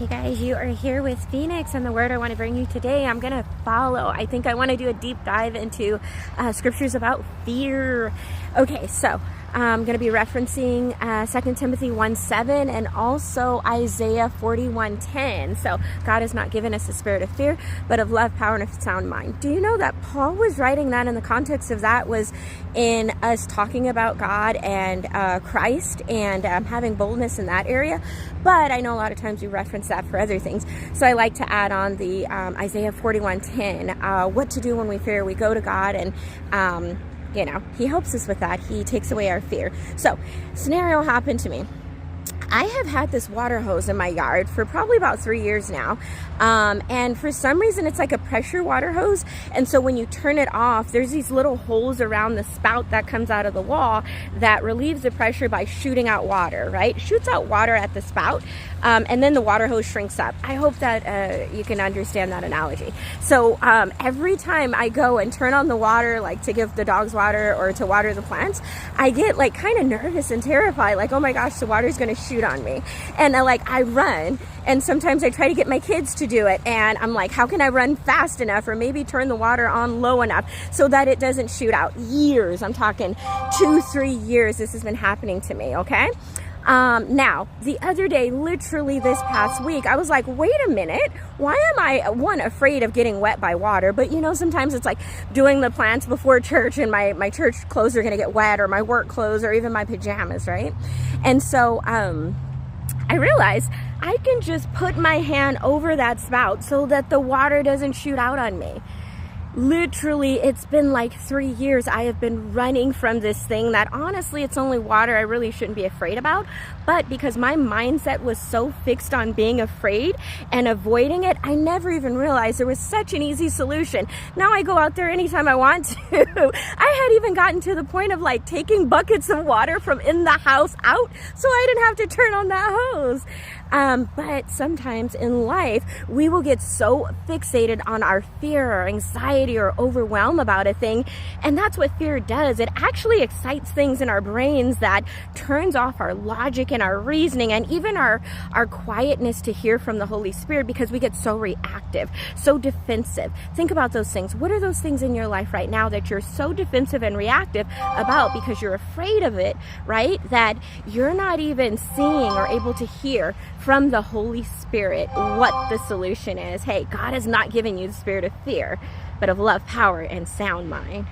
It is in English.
Hey guys, you are here with Phoenix, and the word I want to bring you today, I'm going to follow. I think I want to do a deep dive into scriptures about fear. Okay, so I'm going to be referencing 2 Timothy 1:7 and also Isaiah 41:10. So God has not given us a spirit of fear, but of love, power, and a sound mind. Do you know that Paul was writing that, and the context of that was in us talking about God and Christ and having boldness in that area? But I know a lot of times we reference that for other things. So I like to add on the Isaiah 41:10, what to do when we fear. We go to God, and he helps us with that. He takes away our fear. So scenario happened to me. I have had this water hose in my yard for probably about 3 years now. And for some reason, it's like a pressure water hose. And so when you turn it off, there's these little holes around the spout that comes out of the wall that relieves the pressure by shooting out water, right? Shoots out water at the spout. And then the water hose shrinks up. I hope that you can understand that analogy. So every time I go and turn on the water, like to give the dogs water or to water the plants, I get like kind of nervous and terrified. Like, oh my gosh, the water's going to shoot on me. And I run, and sometimes I try to get my kids to do it, and I'm like, how can I run fast enough or maybe turn the water on low enough so that it doesn't shoot out? Years, I'm talking 2-3 years this has been happening to me. Okay. Now, the other day, literally this past week, I was like, wait a minute, why am I, one, afraid of getting wet by water? But sometimes it's like doing the plants before church, and my church clothes are going to get wet, or my work clothes, or even my pajamas, right? And so, I realized I can just put my hand over that spout so that the water doesn't shoot out on me. Literally, it's been like 3 years I have been running from this thing that honestly, it's only water I really shouldn't be afraid about. But because my mindset was so fixed on being afraid and avoiding it, I never even realized there was such an easy solution. Now I go out there anytime I want to. I had even gotten to the point of like taking buckets of water from in the house out so I didn't have to turn on that hose. But sometimes in life, we will get so fixated on our fear or anxiety or overwhelm about a thing. And that's what fear does. It actually excites things in our brains that turns off our logic and our reasoning and even our quietness to hear from the Holy Spirit, because we get so reactive, so defensive. Think about those things. What are those things in your life right now that you're so defensive and reactive about because you're afraid of it, right? That you're not even seeing or able to hear from the Holy Spirit what the solution is. Hey, God has not given you the spirit of fear, but of love, power, and sound mind.